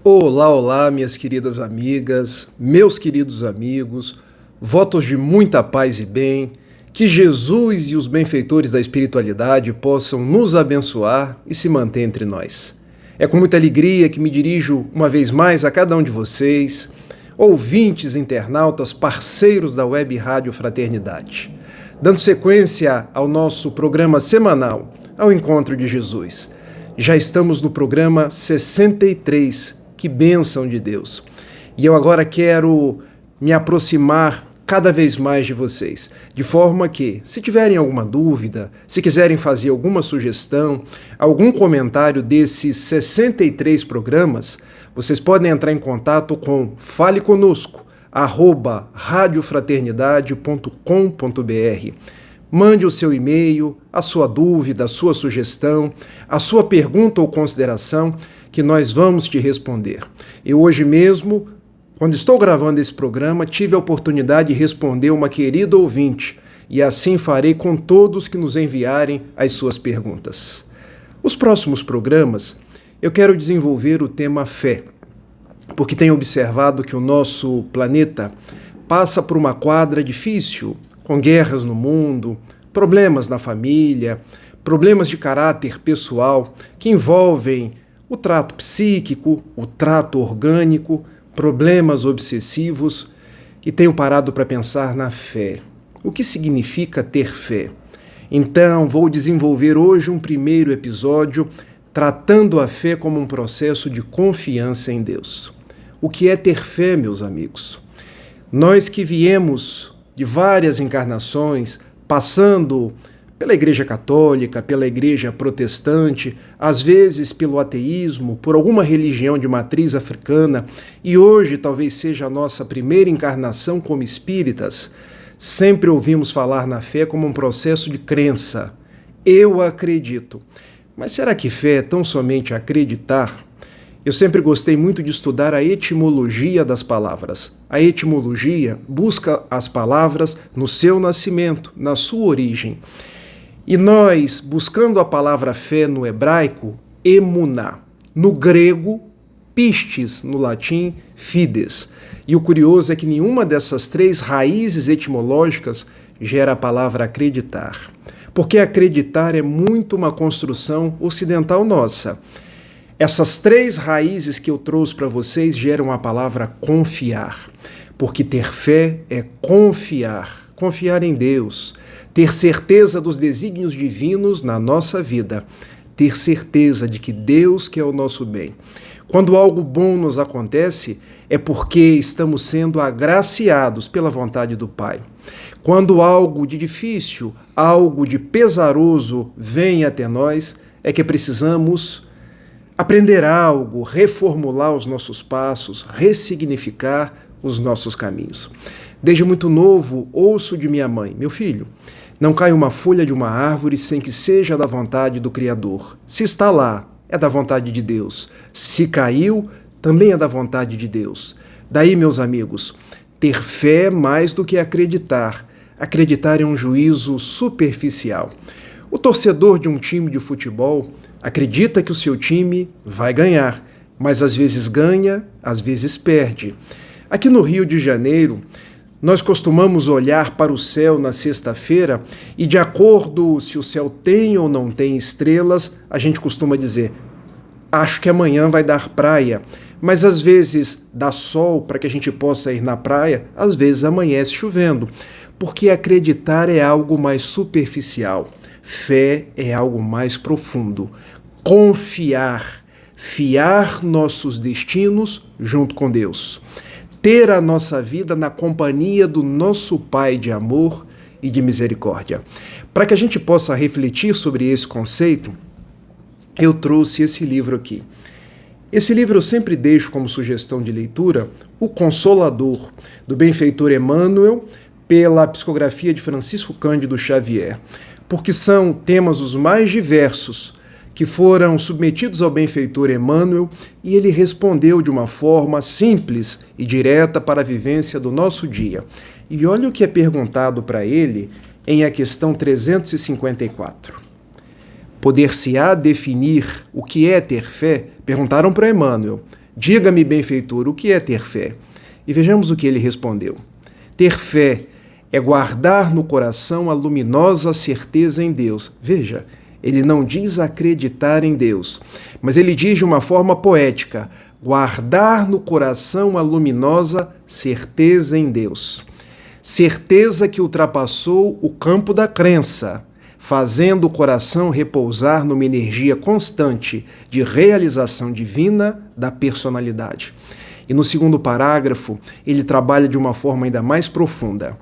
Olá, olá, minhas queridas amigas, meus queridos amigos, votos de muita paz e bem, que Jesus e os benfeitores da espiritualidade possam nos abençoar e se manter entre nós. É com muita alegria que me dirijo uma vez mais a cada um de vocês, ouvintes, internautas, parceiros da Web Rádio Fraternidade, dando sequência ao nosso programa semanal, ao Encontro de Jesus. Já estamos no programa 63, que bênção de Deus. E eu agora quero me aproximar cada vez mais de vocês, de forma que, se tiverem alguma dúvida, se quiserem fazer alguma sugestão, algum comentário desses 63 programas, vocês podem entrar em contato com faleconosco@radiofraternidade.com.br. Mande o seu e-mail, a sua dúvida, a sua sugestão, a sua pergunta ou consideração, que nós vamos te responder. Eu hoje mesmo, quando estou gravando esse programa, tive a oportunidade de responder uma querida ouvinte, e assim farei com todos que nos enviarem as suas perguntas. Os próximos programas, eu quero desenvolver o tema fé, porque tenho observado que o nosso planeta passa por uma quadra difícil, com guerras no mundo, problemas na família, problemas de caráter pessoal que envolvem o trato psíquico, o trato orgânico, problemas obsessivos, e tenho parado para pensar na fé. O que significa ter fé? Então, vou desenvolver hoje um primeiro episódio tratando a fé como um processo de confiança em Deus. O que é ter fé, meus amigos? Nós que viemos de várias encarnações, passando pela Igreja Católica, pela Igreja Protestante, às vezes pelo ateísmo, por alguma religião de matriz africana, e hoje talvez seja a nossa primeira encarnação como espíritas, sempre ouvimos falar na fé como um processo de crença. Eu acredito. Mas será que fé é tão somente acreditar? Eu sempre gostei muito de estudar a etimologia das palavras. A etimologia busca as palavras no seu nascimento, na sua origem. E nós, buscando a palavra fé no hebraico, emuná, no grego, pistes, no latim, fides. E o curioso é que nenhuma dessas três raízes etimológicas gera a palavra acreditar. Porque acreditar é muito uma construção ocidental nossa. Essas três raízes que eu trouxe para vocês geram a palavra confiar. Porque ter fé é confiar, confiar em Deus, ter certeza dos desígnios divinos na nossa vida, ter certeza de que Deus quer o nosso bem. Quando algo bom nos acontece, é porque estamos sendo agraciados pela vontade do Pai. Quando algo de difícil, algo de pesaroso vem até nós, é que precisamos aprender algo, reformular os nossos passos, ressignificar os nossos caminhos. Desde muito novo, ouço de minha mãe: meu filho, não cai uma folha de uma árvore sem que seja da vontade do Criador. Se está lá, é da vontade de Deus. Se caiu, também é da vontade de Deus. Daí, meus amigos, ter fé é mais do que acreditar. Acreditar é um juízo superficial. O torcedor de um time de futebol acredita que o seu time vai ganhar, mas às vezes ganha, às vezes perde. Aqui no Rio de Janeiro, nós costumamos olhar para o céu na sexta-feira e, de acordo se o céu tem ou não tem estrelas, a gente costuma dizer: acho que amanhã vai dar praia. Mas às vezes dá sol para que a gente possa ir na praia, às vezes amanhece chovendo. Porque acreditar é algo mais superficial. Fé é algo mais profundo. Confiar, fiar nossos destinos junto com Deus. Ter a nossa vida na companhia do nosso Pai de amor e de misericórdia. Para que a gente possa refletir sobre esse conceito, eu trouxe esse livro aqui. Esse livro eu sempre deixo como sugestão de leitura O Consolador, do benfeitor Emmanuel, pela psicografia de Francisco Cândido Xavier, porque são temas os mais diversos que foram submetidos ao benfeitor Emmanuel, e ele respondeu de uma forma simples e direta para a vivência do nosso dia. E olha o que é perguntado para ele em a questão 354. Poder-se-á definir o que é ter fé? Perguntaram para Emmanuel. Diga-me, benfeitor, o que é ter fé? E vejamos o que ele respondeu. Ter fé é guardar no coração a luminosa certeza em Deus. Veja, ele não diz acreditar em Deus, mas ele diz de uma forma poética, guardar no coração a luminosa certeza em Deus. Certeza que ultrapassou o campo da crença, fazendo o coração repousar numa energia constante de realização divina da personalidade. E no segundo parágrafo, ele trabalha de uma forma ainda mais profunda.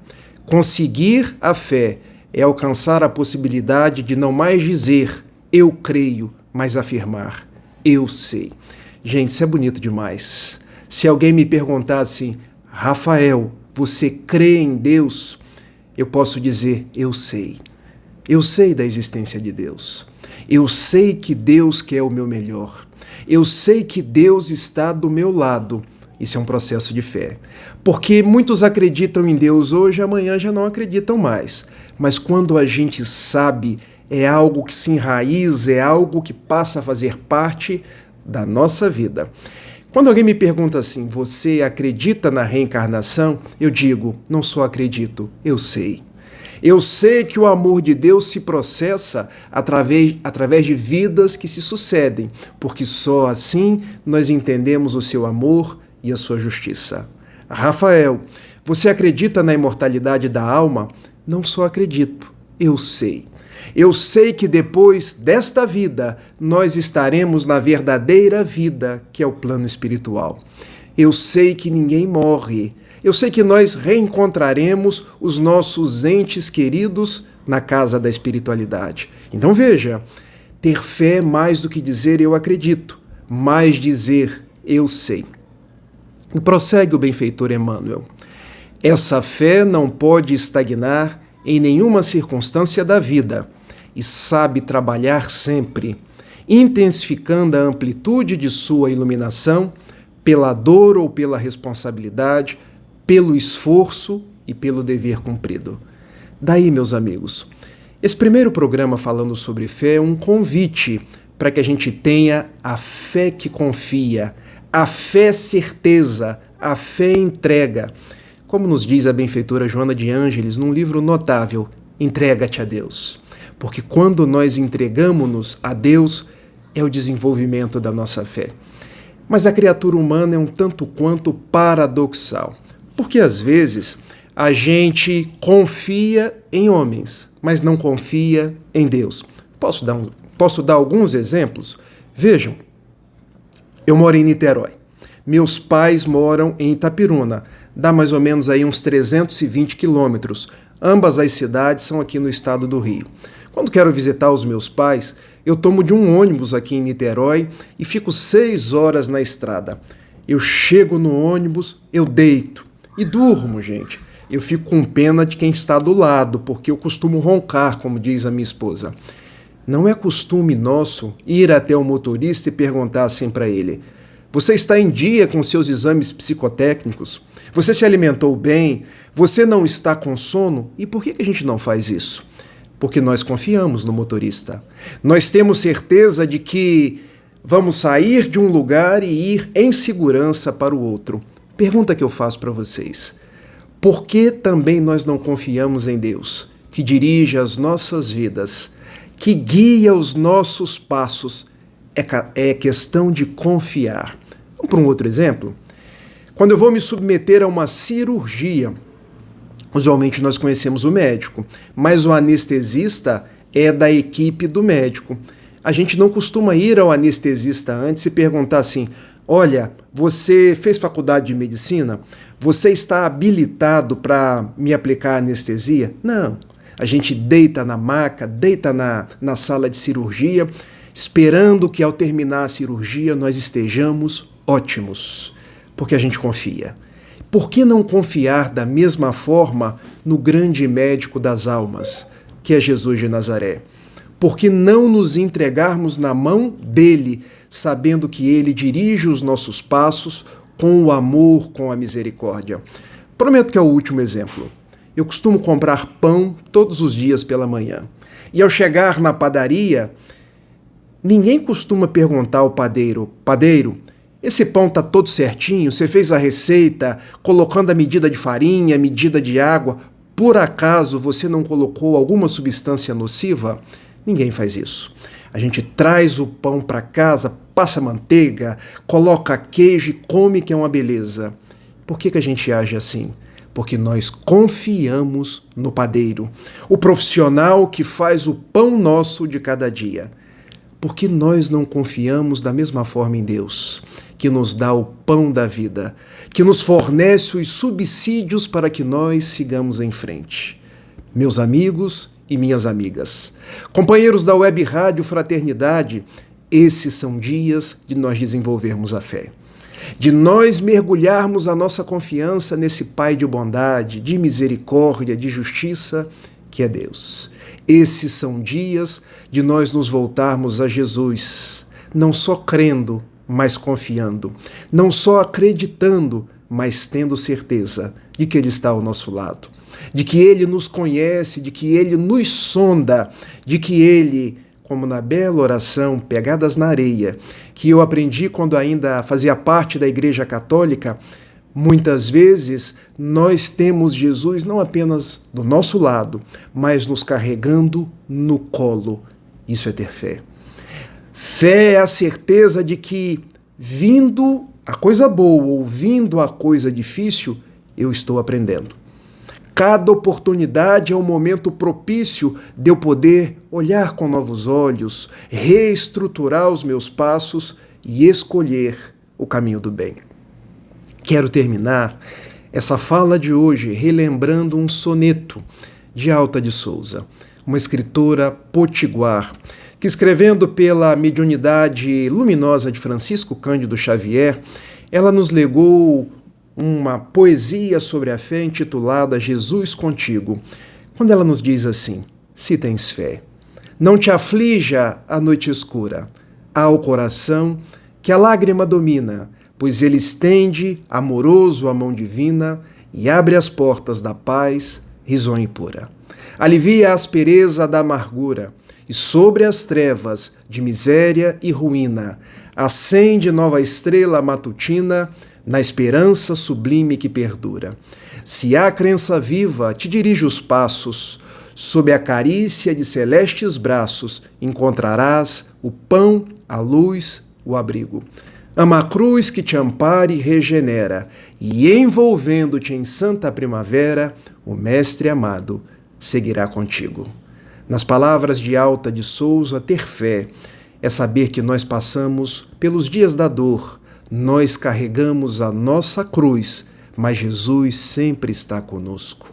Conseguir a fé é alcançar a possibilidade de não mais dizer eu creio, mas afirmar eu sei. Gente, isso é bonito demais. Se alguém me perguntar assim, Rafael, você crê em Deus? Eu posso dizer eu sei. Eu sei da existência de Deus. Eu sei que Deus quer o meu melhor. Eu sei que Deus está do meu lado. Isso é um processo de fé. Porque muitos acreditam em Deus hoje, amanhã já não acreditam mais. Mas quando a gente sabe, é algo que se enraiza, é algo que passa a fazer parte da nossa vida. Quando alguém me pergunta assim, você acredita na reencarnação? Eu digo, não só acredito, eu sei. Eu sei que o amor de Deus se processa através de vidas que se sucedem, porque só assim nós entendemos o seu amor e a sua justiça. Rafael, você acredita na imortalidade da alma? Não só acredito, eu sei. Eu sei que depois desta vida nós estaremos na verdadeira vida, que é o plano espiritual. Eu sei que ninguém morre. Eu sei que nós reencontraremos os nossos entes queridos na casa da espiritualidade. Então veja, ter fé é mais do que dizer eu acredito, mais dizer eu sei. E prossegue o benfeitor Emmanuel. Essa fé não pode estagnar em nenhuma circunstância da vida e sabe trabalhar sempre, intensificando a amplitude de sua iluminação pela dor ou pela responsabilidade, pelo esforço e pelo dever cumprido. Daí, meus amigos, esse primeiro programa falando sobre fé é um convite para que a gente tenha a fé que confia, a fé certeza, a fé entrega. Como nos diz a benfeitora Joana de Ângeles num livro notável, Entrega-te a Deus. Porque quando nós entregamos-nos a Deus, é o desenvolvimento da nossa fé. Mas a criatura humana é um tanto quanto paradoxal. Porque às vezes a gente confia em homens, mas não confia em Deus. Posso dar alguns exemplos? Vejam, eu moro em Niterói. Meus pais moram em Itapiruna. Dá mais ou menos aí uns 320 quilômetros. Ambas as cidades são aqui no estado do Rio. Quando quero visitar os meus pais, eu tomo de um ônibus aqui em Niterói e fico 6 horas na estrada. Eu chego no ônibus, eu deito e durmo, gente. Eu fico com pena de quem está do lado, porque eu costumo roncar, como diz a minha esposa. Não é costume nosso ir até o motorista e perguntar assim para ele: você está em dia com seus exames psicotécnicos? Você se alimentou bem? Você não está com sono? E por que a gente não faz isso? Porque nós confiamos no motorista. Nós temos certeza de que vamos sair de um lugar e ir em segurança para o outro. Pergunta que eu faço para vocês. Por que também nós não confiamos em Deus, que dirige as nossas vidas, que guia os nossos passos? É questão de confiar. Vamos para um outro exemplo? Quando eu vou me submeter a uma cirurgia, usualmente nós conhecemos o médico, mas o anestesista é da equipe do médico. A gente não costuma ir ao anestesista antes e perguntar assim: olha, você fez faculdade de medicina? Você está habilitado para me aplicar anestesia? Não. A gente deita na maca, deita na sala de cirurgia, esperando que ao terminar a cirurgia nós estejamos ótimos, porque a gente confia. Por que não confiar da mesma forma no grande médico das almas, que é Jesus de Nazaré? Por que não nos entregarmos na mão dele, sabendo que ele dirige os nossos passos com o amor, com a misericórdia? Prometo que é o último exemplo. Eu costumo comprar pão todos os dias pela manhã. E ao chegar na padaria, ninguém costuma perguntar ao padeiro: padeiro, Esse pão está todo certinho? Você fez a receita colocando a medida de farinha, a medida de água. Por acaso você não colocou alguma substância nociva? Ninguém faz isso. A gente traz o pão para casa, passa manteiga, coloca queijo e come, que é uma beleza. Por que a gente age assim? Porque nós confiamos no padeiro, o profissional que faz o pão nosso de cada dia. Porque nós não confiamos da mesma forma em Deus, que nos dá o pão da vida, que nos fornece os subsídios para que nós sigamos em frente. Meus amigos e minhas amigas, companheiros da Web Rádio Fraternidade, esses são dias de nós desenvolvermos a fé, de nós mergulharmos a nossa confiança nesse Pai de bondade, de misericórdia, de justiça, que é Deus. Esses são dias de nós nos voltarmos a Jesus, não só crendo, mas confiando, não só acreditando, mas tendo certeza de que Ele está ao nosso lado, de que Ele nos conhece, de que Ele nos sonda, de que Ele, como na bela oração Pegadas na Areia, que eu aprendi quando ainda fazia parte da Igreja Católica, muitas vezes nós temos Jesus não apenas do nosso lado, mas nos carregando no colo. Isso é ter fé. Fé é a certeza de que, vindo a coisa boa ou vindo a coisa difícil, eu estou aprendendo. Cada oportunidade é um momento propício de eu poder olhar com novos olhos, reestruturar os meus passos e escolher o caminho do bem. Quero terminar essa fala de hoje relembrando um soneto de Alta de Souza, uma escritora potiguar, que escrevendo pela mediunidade luminosa de Francisco Cândido Xavier, ela nos legou uma poesia sobre a fé intitulada Jesus Contigo, quando ela nos diz assim: se tens fé, não te aflija a noite escura, há o coração que a lágrima domina, pois ele estende, amoroso, a mão divina e abre as portas da paz, risonha e pura. Alivia a aspereza da amargura e sobre as trevas de miséria e ruína acende nova estrela matutina na esperança sublime que perdura. Se há crença viva, te dirige os passos, sob a carícia de celestes braços encontrarás o pão, a luz, o abrigo. Ama a cruz que te ampara e regenera, e envolvendo-te em santa primavera, o Mestre amado seguirá contigo. Nas palavras de Alta de Souza, ter fé é saber que nós passamos pelos dias da dor, nós carregamos a nossa cruz, mas Jesus sempre está conosco.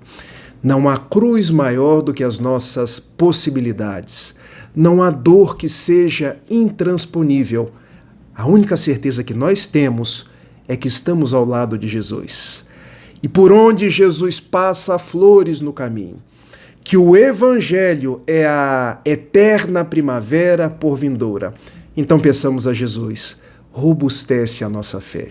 Não há cruz maior do que as nossas possibilidades. Não há dor que seja intransponível. A única certeza que nós temos é que estamos ao lado de Jesus. E por onde Jesus passa, há flores no caminho. Que o Evangelho é a eterna primavera por vindoura. Então peçamos a Jesus, robustece a nossa fé.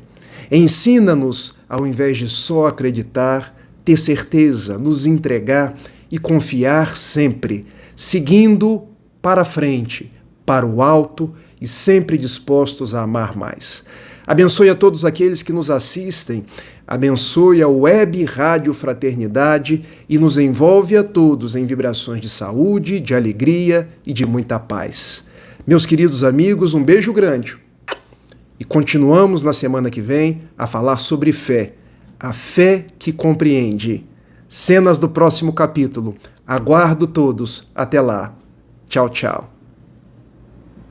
Ensina-nos, ao invés de só acreditar, ter certeza, nos entregar e confiar sempre, seguindo para frente, para o alto e sempre dispostos a amar mais. Abençoe a todos aqueles que nos assistem, abençoe a Web Rádio Fraternidade e nos envolve a todos em vibrações de saúde, de alegria e de muita paz. Meus queridos amigos, um beijo grande. E continuamos na semana que vem a falar sobre fé, a fé que compreende. Cenas do próximo capítulo. Aguardo todos. Até lá. Tchau, tchau.